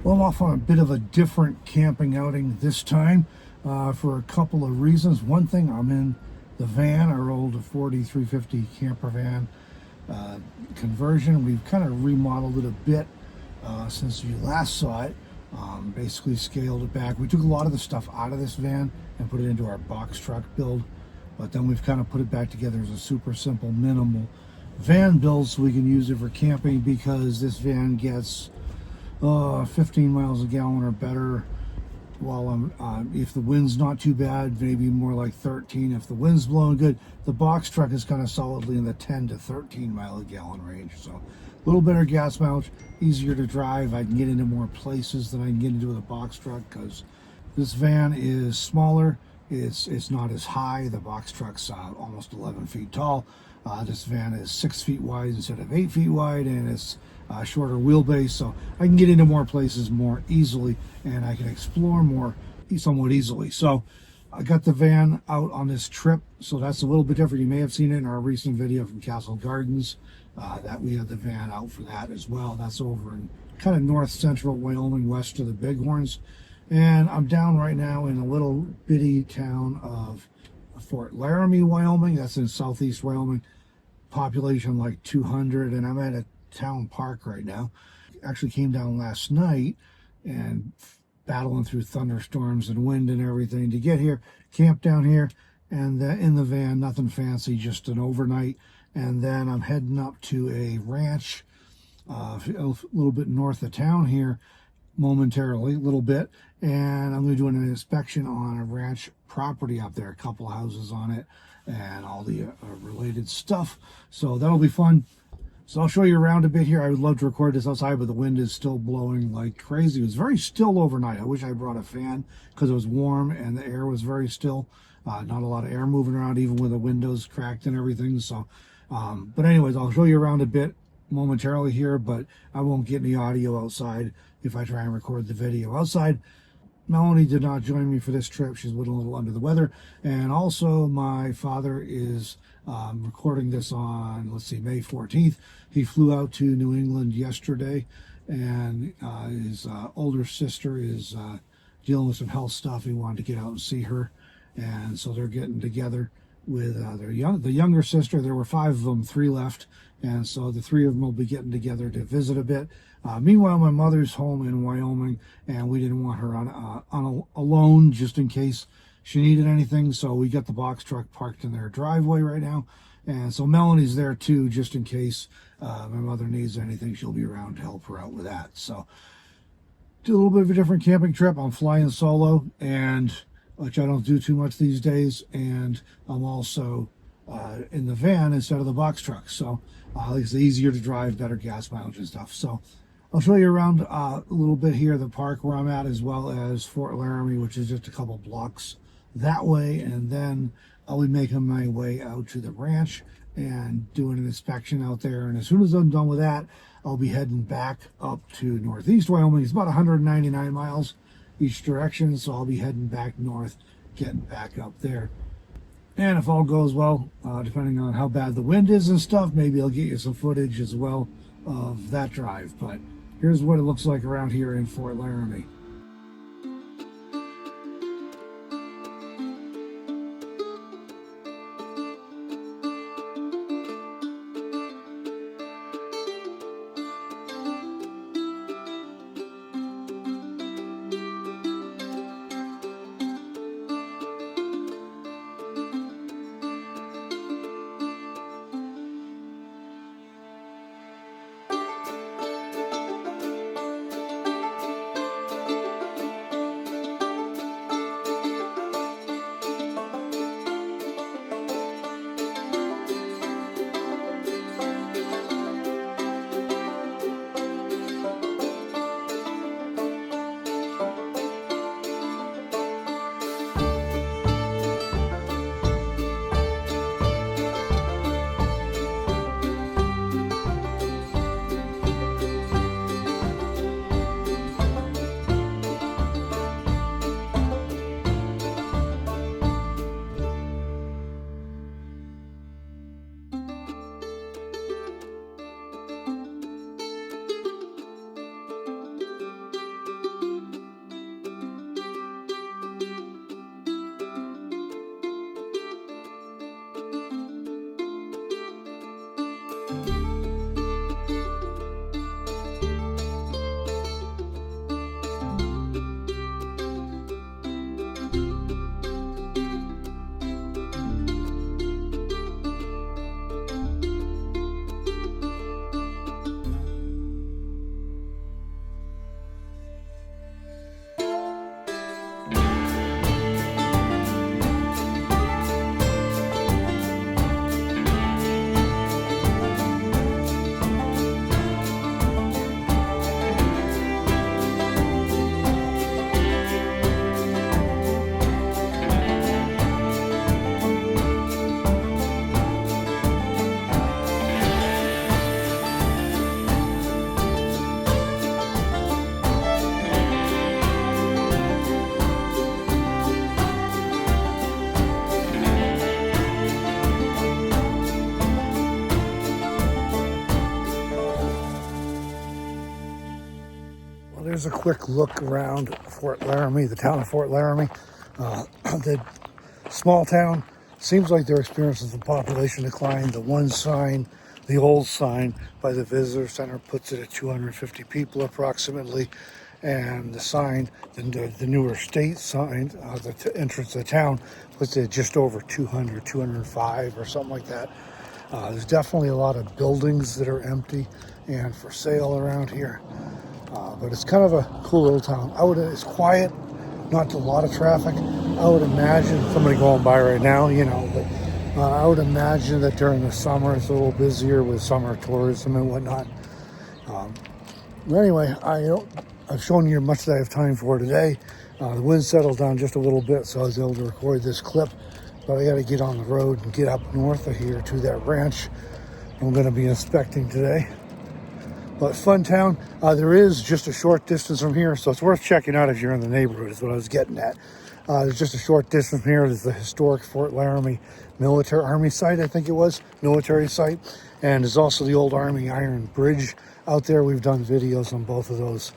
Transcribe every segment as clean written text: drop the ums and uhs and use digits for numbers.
Well, I'm off on a bit of a different camping outing this time for a couple of reasons. One thing, I'm in the van, our old 4350 camper van conversion. We've kind of remodeled it a bit since you last saw it. Basically scaled it back. We took a lot of the stuff out of this van and put it into our box truck build, but then we've kind of put it back together as a super simple, minimal van build so we can use it for camping, because this van gets 15 miles a gallon or better while I'm if the wind's not too bad, maybe more like 13 if the wind's blowing good. The box truck is kind of solidly in the 10 to 13 mile a gallon range, so a little better gas mileage, easier to drive. I can get into more places than I can get into with a box truck because this van is smaller. It's not as high. The box truck's almost 11 feet tall. This van is 6 feet wide instead of 8 feet wide, and it's shorter wheelbase, so I can get into more places more easily, and I can explore more somewhat easily. So I got the van out on this trip, so that's a little bit different. You may have seen it in our recent video from Castle Gardens, that we had the van out for that as well. That's over in kind of north central Wyoming, west of the Bighorns. And I'm down right now in a little bitty town of Fort Laramie, Wyoming. That's in southeast Wyoming. Population like 200, and I'm at a town park right now. Actually came down last night and battling through thunderstorms and wind and everything to get here. Camped down here, and in the van, nothing fancy, just an overnight. And then I'm heading up to a ranch a little bit north of town here momentarily, a little bit, and I'm going to do an inspection on a ranch property up there, a couple houses on it and all the related stuff, so that'll be fun. So I'll show you around a bit here. I would love to record this outside, but the wind is still blowing like crazy. It was very still overnight. I wish I brought a fan because it was warm and the air was very still. Not a lot of air moving around, even with the windows cracked and everything. So but anyways, I'll show you around a bit momentarily here, but I won't get any audio outside if I try and record the video outside. Melanie did not join me for this trip. She's a little under the weather. And also my father is recording this on, let's see, May 14th. He flew out to New England yesterday, and his older sister is dealing with some health stuff. He wanted to get out and see her. And so they're getting together with the younger sister. There were 5 of them, 3 left, and so the 3 of them will be getting together to visit a bit. Meanwhile, my mother's home in Wyoming, and we didn't want her on alone just in case she needed anything, so we got the box truck parked in their driveway right now, and so Melanie's there too, just in case my mother needs anything. She'll be around to help her out with that. So do a little bit of a different camping trip. I'm flying solo, and which I don't do too much these days, and I'm also in the van instead of the box truck, so it's easier to drive, better gas mileage and stuff. So I'll show you around a little bit here, the park where I'm at, as well as Fort Laramie, which is just a couple blocks that way, and then I'll be making my way out to the ranch and doing an inspection out there, and as soon as I'm done with that, I'll be heading back up to northeast Wyoming. It's about 199 miles each direction, so I'll be heading back north, getting back up there. And if all goes well, depending on how bad the wind is and stuff, maybe I'll get you some footage as well of that drive. But here's what it looks like around here in Fort Laramie. Well, there's a quick look around Fort Laramie, the town of Fort Laramie. The small town seems like they're experiencing some population decline. The one sign, the old sign by the visitor center, puts it at 250 people approximately. And the sign, the newer state sign, the entrance of the town, puts it just over 200, 205 or something like that. There's definitely a lot of buildings that are empty and for sale around here. But it's kind of a cool little town. It's quiet, not a lot of traffic. I would imagine somebody going by right now, but I would imagine that during the summer it's a little busier with summer tourism and whatnot. Anyway, I've shown you much that I have time for today. The wind settled down just a little bit, so I was able to record this clip. But I got to get on the road and get up north of here to that ranch I'm going to be inspecting today. But fun town. There is just a short distance from here, so it's worth checking out if you're in the neighborhood, is what I was getting at. There's just a short distance from here. There's the historic Fort Laramie military army site, I think it was, military site. And there's also the old Army Iron Bridge out there. We've done videos on both of those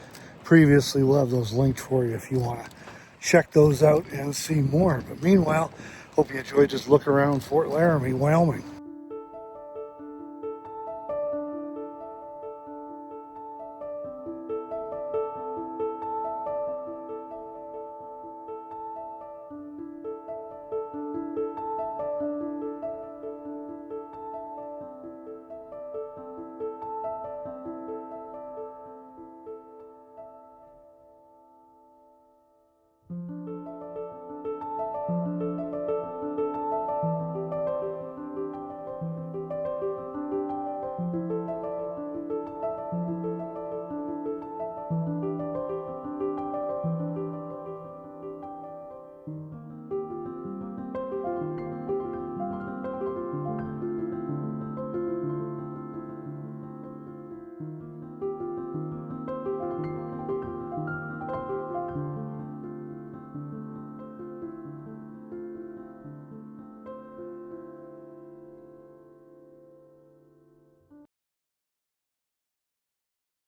previously. We'll have those linked for you if you want to check those out and see more. But meanwhile, hope you enjoyed this look around Fort Laramie, Wyoming.